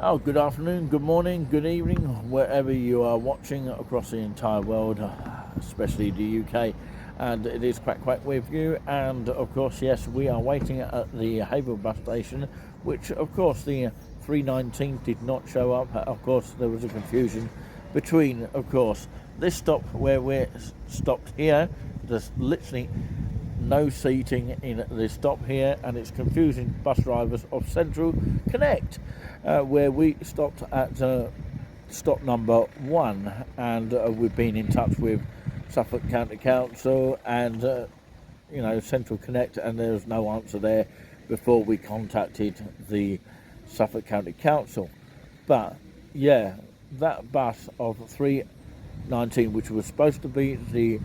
Oh, good afternoon, good morning, good evening, wherever you are watching across the entire world, especially the UK. And it is Quack Quack with you. And of course, yes, we are waiting at the Haverhill bus station, which of course the 319 did not show up. Of course, there was a confusion between, of course, this stop where we're stopped here. There's literally no seating in the stop here, and it's confusing bus drivers of Central Connect, where we stopped at stop number 1, and we've been in touch with Suffolk County Council and Central Connect, and there was no answer there before we contacted the Suffolk County Council. But yeah, that bus of 319, which was supposed to be the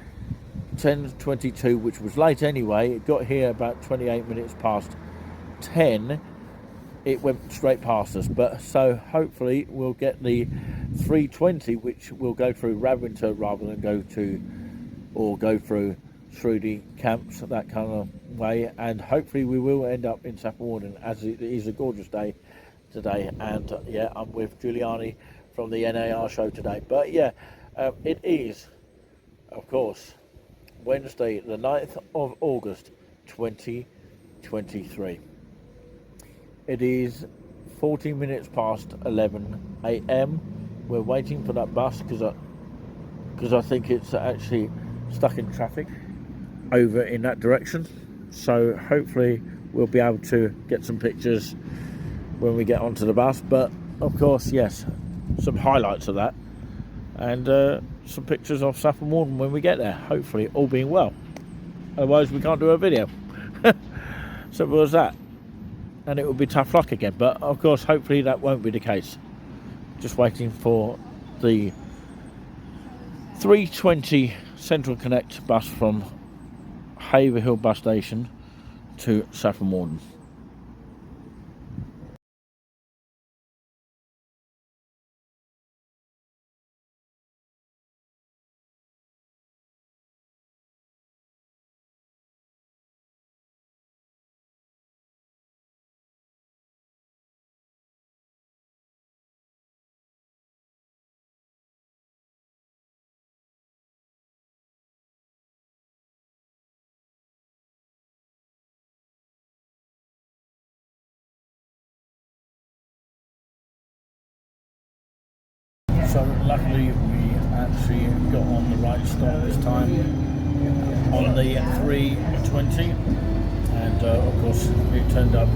10:22, which was late anyway, it got here about 28 minutes past 10. It went straight past us, but so hopefully we'll get the 320, which will go through Raventer rather than go through the camps, that kind of way, and hopefully we will end up in Saffron Walden, as it is a gorgeous day today. And yeah, I'm with Juliani from the NAR show today. But yeah, it is, of course, Wednesday, the 9th of August, 2023. It is 40 minutes past 11 a.m. We're waiting for that bus because I think it's actually stuck in traffic over in that direction. So hopefully we'll be able to get some pictures when we get onto the bus. But of course, yes, some highlights of that, and some pictures of Saffron Walden when we get there, hopefully, all being well. Otherwise we can't do a video. Simple as that. And it will be tough luck again, but of course hopefully that won't be the case. Just waiting for the 320 Central Connect bus from Haverhill bus station to Saffron Walden. So luckily we actually got on the right stop this time on the 320, and of course we turned up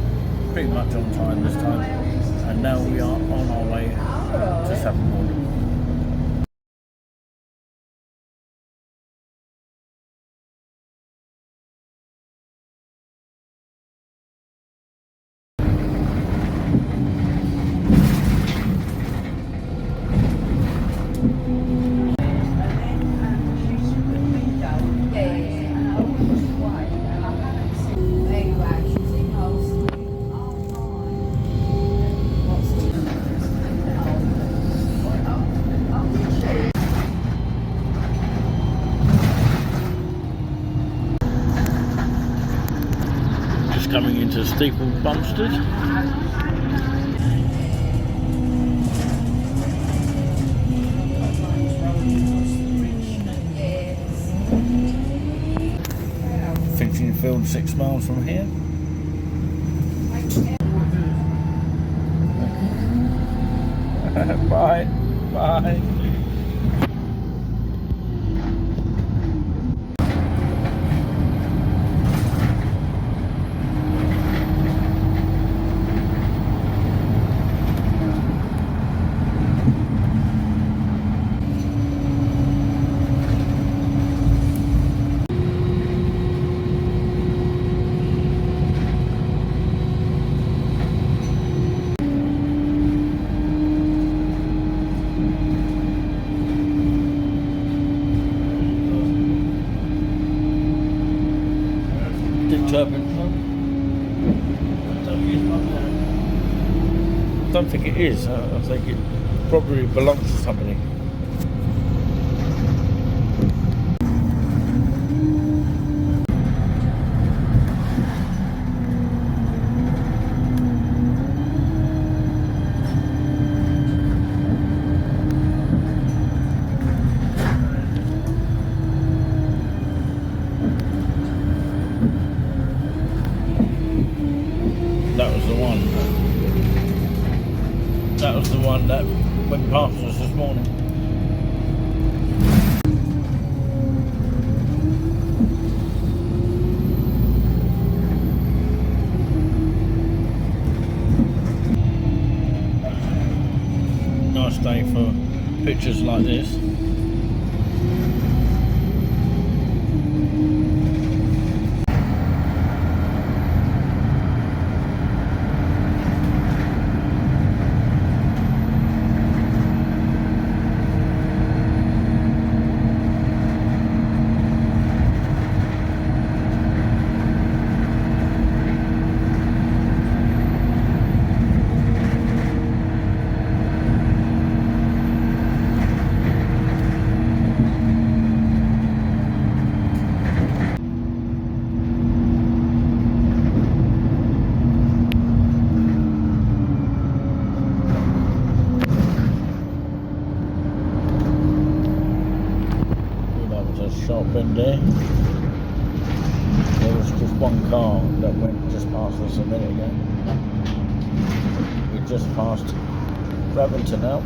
pretty much on time this time, and now we are on our way to Saffron Walden. Coming into Steeple Bumstead. Finching Field 6 miles from here. Bye. Bye. I don't think it is. I think it probably belongs to somebody. That was the one that went past us this morning. Nice day for pictures like this. In there was just one car that went just past us a minute ago. We just passed Revington now.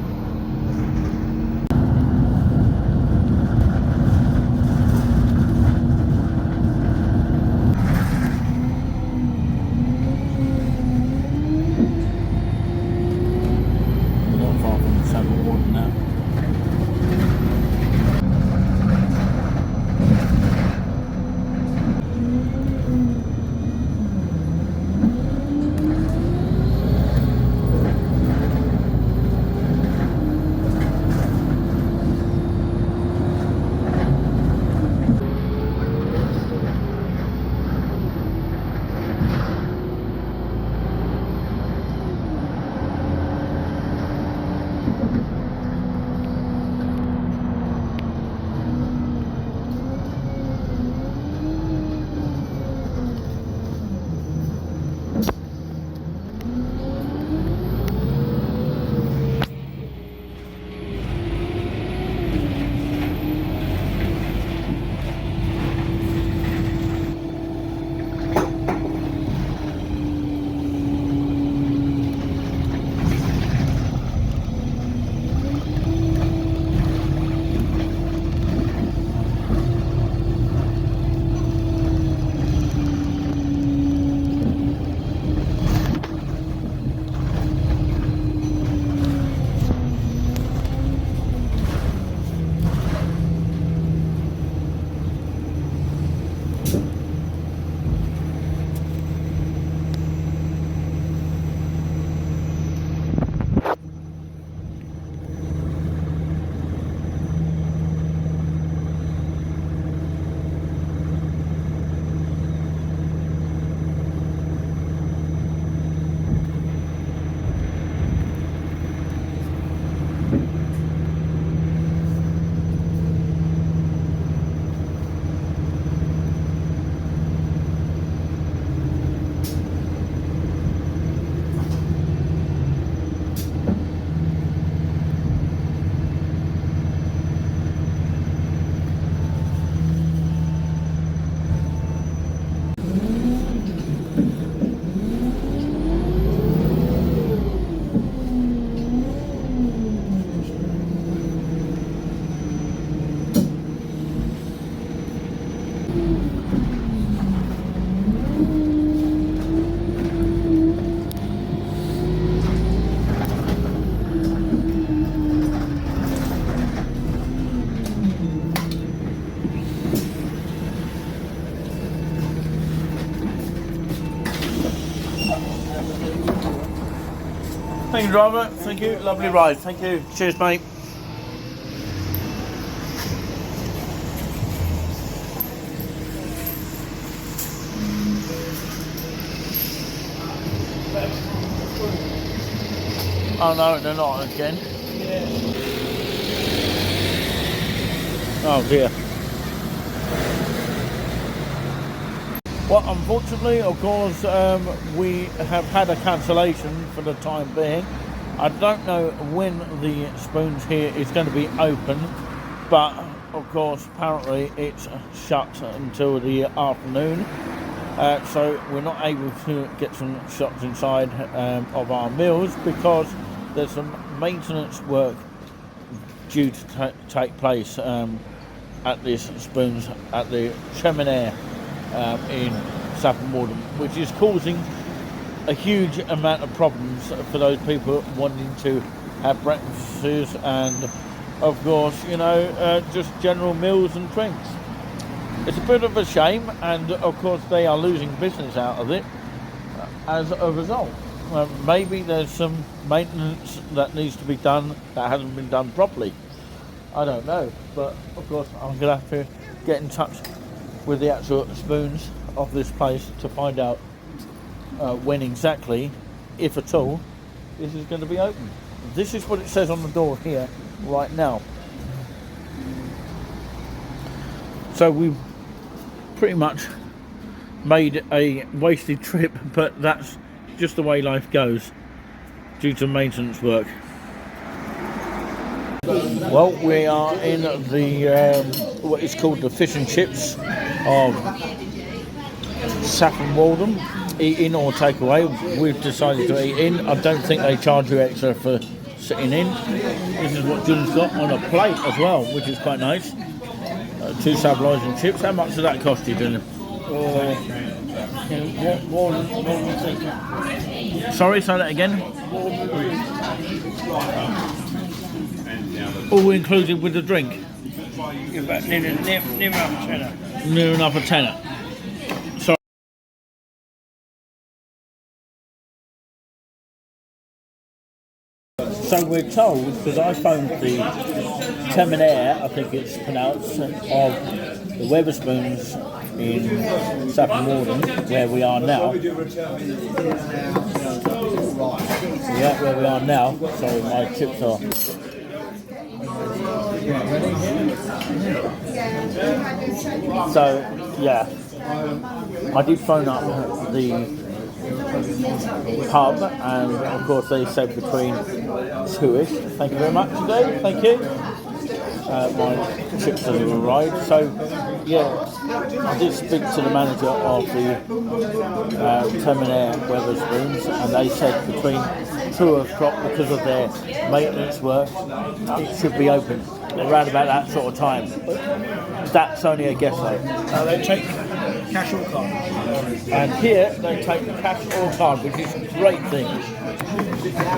We're not far from Saffron Walden now. Thank you, driver. Thank you. Lovely ride. Thank you. Cheers, mate. Oh no, they're not again. Oh dear. Well, unfortunately, of course, we have had a cancellation for the time being. I don't know when the Spoons here is going to be open, but of course, apparently it's shut until the afternoon. So we're not able to get some shots inside of our meals because there's some maintenance work due to take place at this Spoons at the Cheminaire in Saffron Walden, which is causing a huge amount of problems for those people wanting to have breakfasts and, of course, you know, just general meals and drinks. It's a bit of a shame, and of course they are losing business out of it as a result. Maybe there's some maintenance that needs to be done that hasn't been done properly. I don't know, but of course I'm going to have to get in touch with the actual Spoons of this place to find out when exactly, if at all, this is going to be open. This is what it says on the door here right now. So we've pretty much made a wasted trip, but that's just the way life goes due to maintenance work. Well, we are in the what is called the fish and chips of Saffron Walden. Eat in or take away. We've decided to eat in. I don't think they charge you extra for sitting in. This is what Jim's got on a plate as well, which is quite nice. 2 Saffron chips. How much does that cost you, Jim? Sorry, say that again. All included with the drink. About near enough a tenner. Near enough a tenner. Sorry. So we're told, because I phoned the Cheminaire, I think it's pronounced, of the Wetherspoons in Saffron Walden, where we are now. Yeah, where we are now. Sorry, my chips are. So, yeah, I did phone up the pub, and of course they said between 2ish. Thank you very much today. Thank you. My chips have arrived. So, yeah, I did speak to the manager of the Cheminaire Wetherspoons, and they said between 2 o'clock, because of their maintenance work, it should be open around about that sort of time. That's only a guess though. They take cash or card. And here they take cash or card, which is a great thing.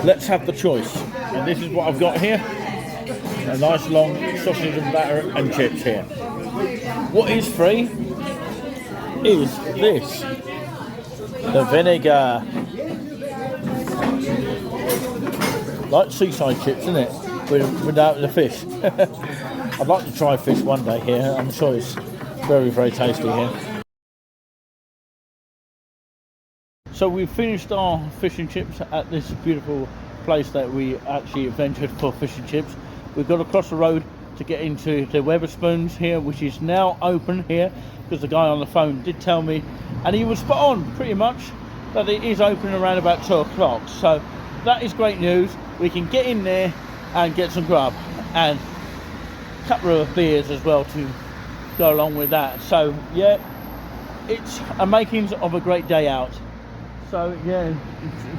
Let's have the choice. And this is what I've got here. A nice long sausage and batter and chips here. What is free is this. The vinegar. Like seaside chips, isn't it? Without the fish. I'd like to try fish one day here. I'm sure it's very, very tasty here. So we've finished our fish and chips at this beautiful place that we actually ventured for fish and chips. We've got across the road to get into the Wetherspoons here, which is now open here, because the guy on the phone did tell me, and he was spot on pretty much, that it is open around about 2 o'clock. So that is great news. We can get in there and get some grub and a couple of beers as well to go along with that. So yeah, it's a makings of a great day out. So yeah,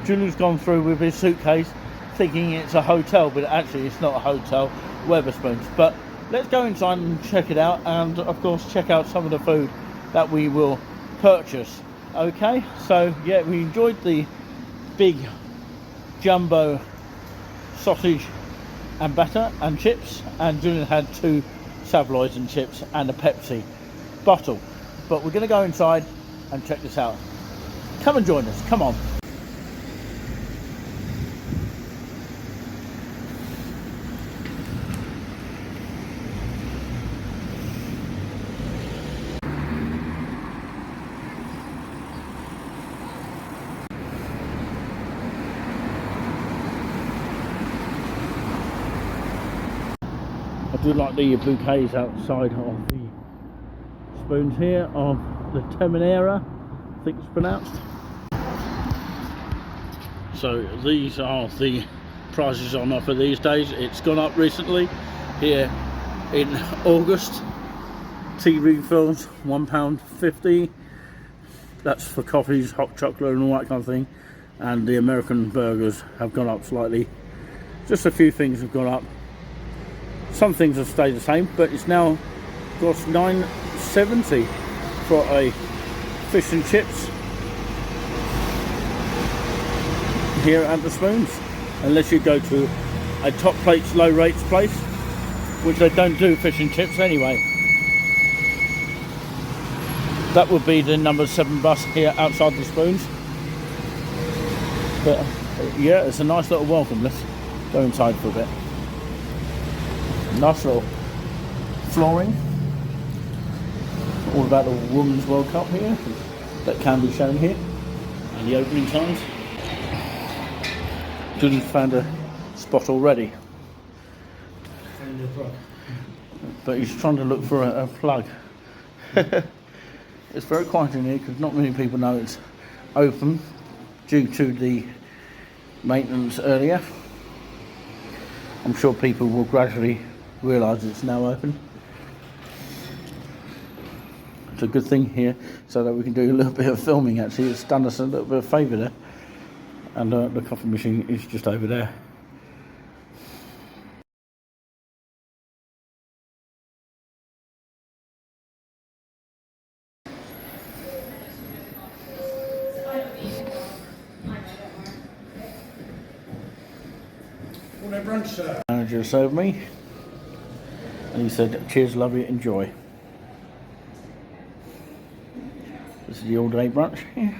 Julian's gone through with his suitcase thinking it's a hotel, but actually it's not a hotel, Wetherspoons. But let's go inside and check it out, and of course check out some of the food that we will purchase. Okay, so yeah, we enjoyed the big jumbo sausage and batter and chips, and Julian had 2 Saffron and chips and a Pepsi bottle. But we're going to go inside and check this out. Come and join us, come on. I do like the bouquets outside of the Spoons here of the Cheminaire, I think it's pronounced. So these are the prices on offer these days. It's gone up recently here in August. Tea refills £1.50. That's for coffees, hot chocolate and all that kind of thing. And the American burgers have gone up slightly Just a few things have gone up. Some things have stayed the same, but it's now cost $9.70 for a fish and chips here at the Spoons, unless you go to a top plates low rates place, which they don't do fish and chips anyway. That would be the number 7 bus here outside the Spoons. But yeah, it's a nice little welcome. Let's go inside for a bit. Nice little flooring, all about the Women's World Cup here that can be shown here, and the opening times. Julian's found a spot already, but he's trying to look for a plug. It's very quiet in here because not many people know it's open due to the maintenance earlier. I'm sure people will gradually realise it's now open. It's a good thing here so that we can do a little bit of filming. Actually, it's done us a little bit of favour there. And the coffee machine is just over there. Manager served me and he said, cheers, love you, enjoy. This is the all day brunch. Yeah.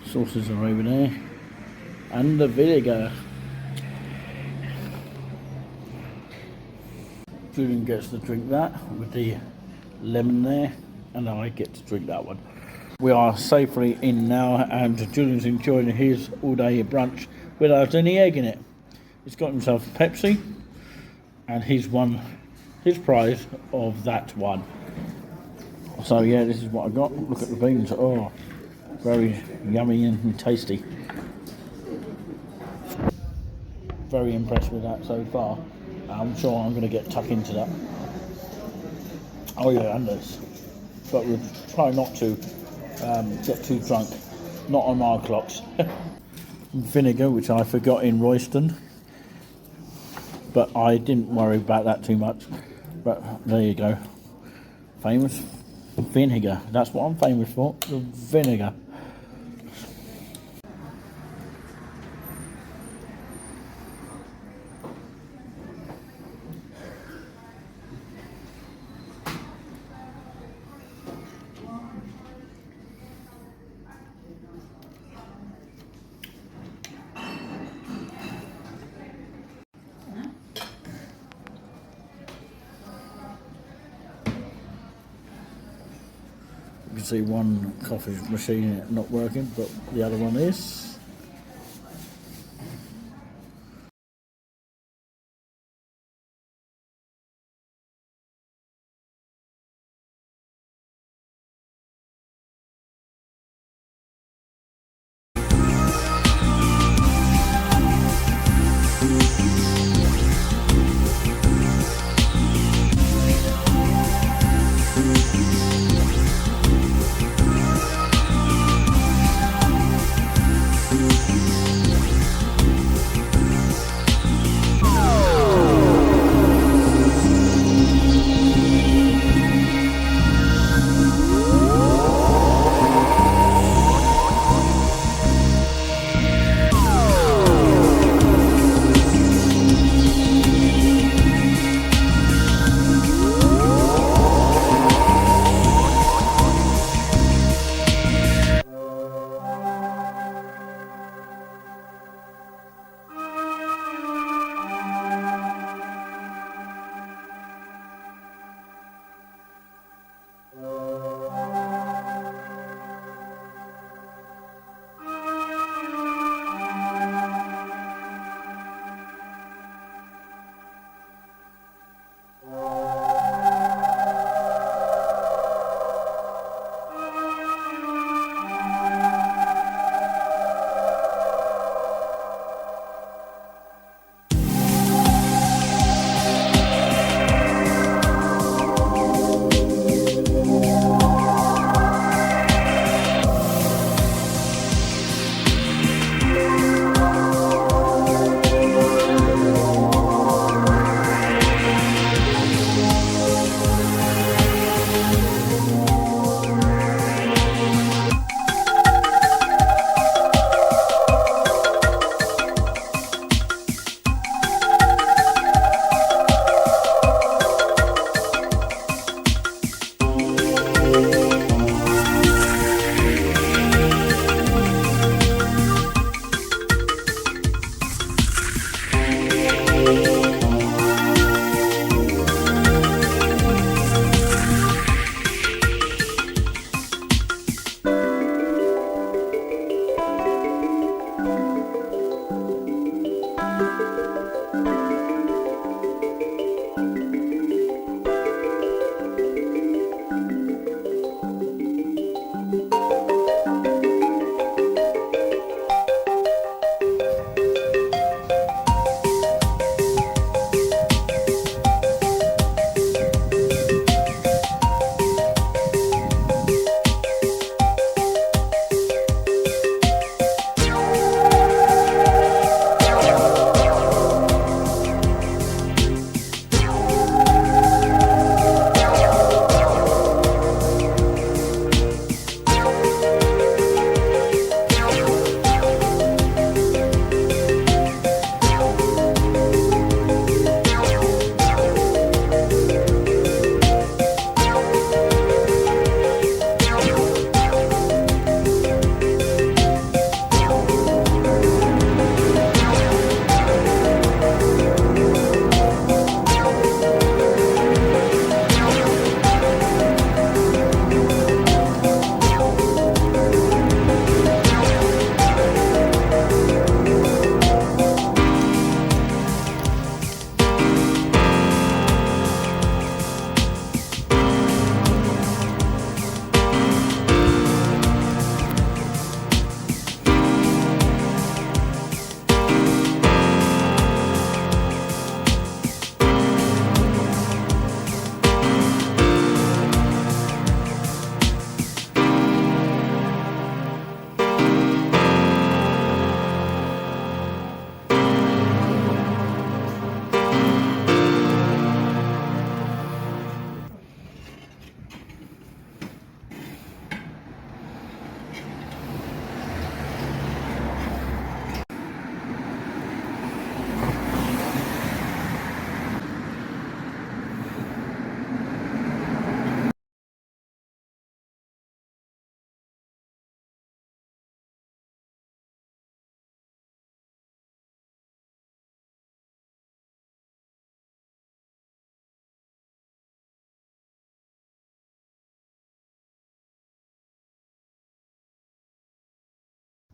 Sauces are over there and the vinegar. Julian gets to drink that with the lemon there, and I get to drink that one. We are safely in now, and Julian's enjoying his all day brunch without any egg in it. He's got himself a Pepsi and he's won his prize of that one. So yeah, this is what I got. Look at the beans. Oh, very yummy and tasty. Very impressed with that so far. I'm sure I'm going to get tucked into that. Oh yeah, and this. But we'll try not to get too drunk. Not on our clocks. Vinegar, which I forgot in Royston. But I didn't worry about that too much. But there you go. Famous vinegar. That's what I'm famous for. The vinegar. You can see one coffee machine not working, but the other one is.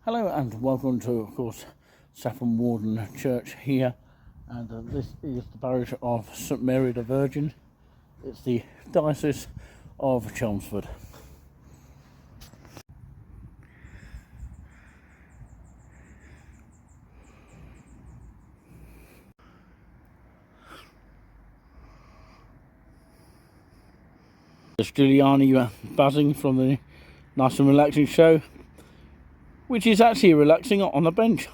Hello and welcome to, of course, Saffron Walden Church here, and this is the parish of St Mary the Virgin. It's the Diocese of Chelmsford. It's Juliani Buzzing from the Nice and Relaxing show, which is actually relaxing on a bench.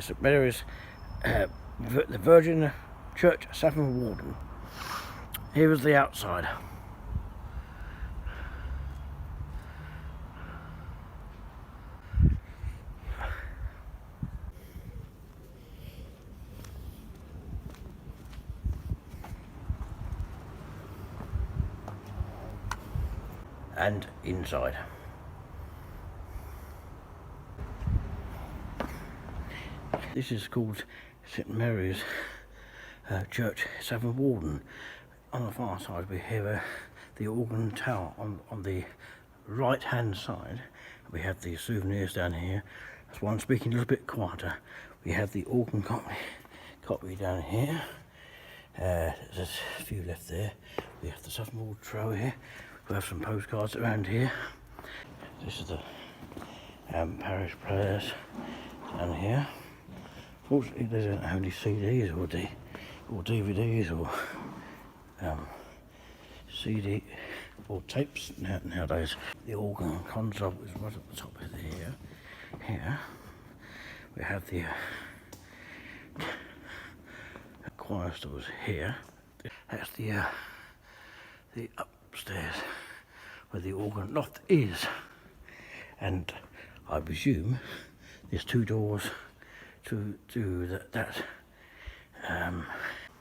St Mary's, the Virgin Church, Saffron Walden. Here is the outside. And inside. This is called St Mary's Church, Saffron Walden. On the far side we have the organ tower. On the right hand side we have the souvenirs down here. That's why I'm speaking a little bit quieter. We have the organ copy down here. There's a few left there. We have the Saffron Walden trail here. We have some postcards around here. This is the parish prayers down here. Fortunately, they don't have any CDs or DVDs or CD or tapes nowadays. The organ console is right at the top of here. Here we have the choir stores here. That's the upstairs where the organ loft is, and I presume there's 2 doors to that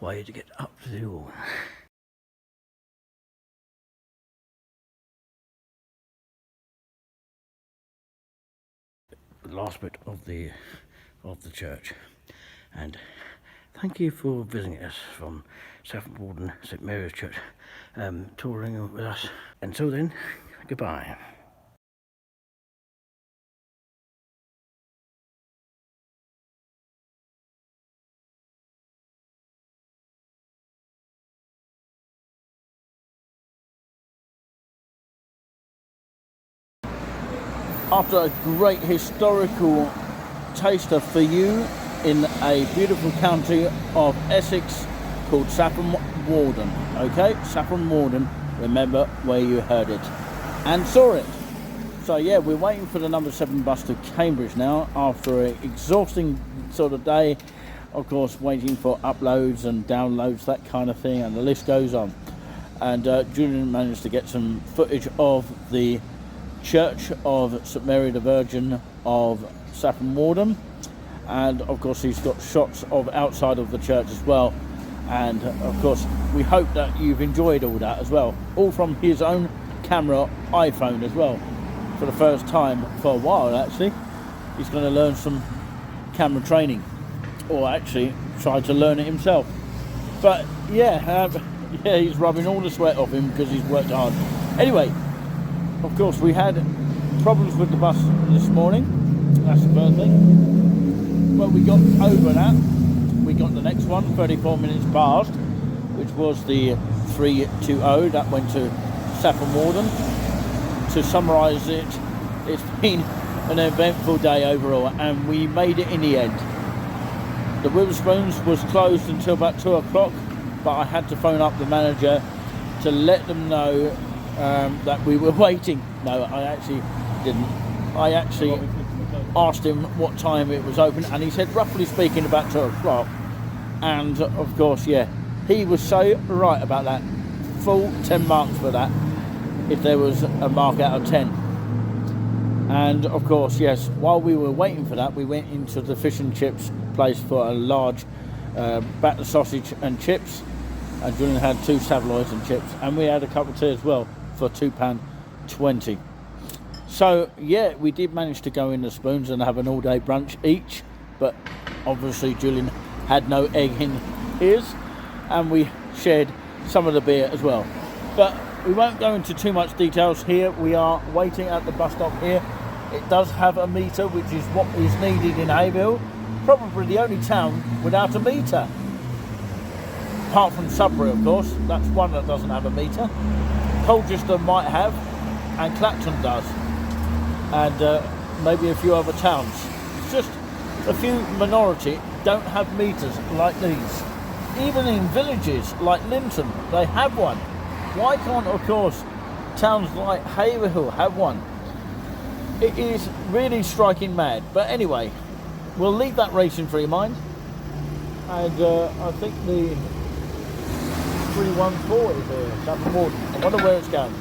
way to get up to the organ. The last bit of the church, and thank you for visiting us from Saffron Walden St Mary's Church, touring with us. Until then, goodbye. After a great historical taster for you in a beautiful county of Essex called Saffron Walden, okay? Saffron Walden, remember where you heard it and saw it. So yeah, we're waiting for the number 7 bus to Cambridge now after an exhausting sort of day, of course, waiting for uploads and downloads, that kind of thing, and the list goes on. And Julian managed to get some footage of the Church of St Mary the Virgin of Saffron Walden, and of course he's got shots of outside of the church as well, and of course we hope that you've enjoyed all that as well, all from his own camera iPhone as well, for the first time for a while actually. He's going to learn some camera training, or actually try to learn it himself, but yeah, he's rubbing all the sweat off him because he's worked hard. Anyway, of course, we had problems with the bus this morning. That's the first thing. Well, we got over that. We got the next one, 34 minutes past, which was the 320 that went to Saffron Walden. To summarise it, it's been an eventful day overall, and we made it in the end. The Wetherspoons was closed until about 2 o'clock, but I had to phone up the manager to let them know that we were waiting. No, I actually didn't. I actually asked him what time it was open, and he said roughly speaking about 2 o'clock. And of course, yeah, he was so right about that. Full 10 marks for that, if there was a mark out of 10. And of course, yes, while we were waiting for that, we went into the fish and chips place for a large batter sausage and chips, and Julian had 2 saveloys and chips, and we had a cup of tea as well for £2.20. So yeah, we did manage to go in the Spoons and have an all-day brunch each, but obviously Julian had no egg in his, and we shared some of the beer as well. But we won't go into too much details here. We are waiting at the bus stop here. It does have a meter, which is what is needed in Haverhill, probably the only town without a meter, apart from Sudbury, of course. That's one that doesn't have a meter. Colchester might have, and Clapton does, and maybe a few other towns. It's just a few minority don't have meters like these. Even in villages like Linton, they have one. Why can't, of course, towns like Haverhill have one? It is really striking mad. But anyway, we'll leave that racing for your mind, and I think the 314 is there, Saffron Walden. I wonder where it's going.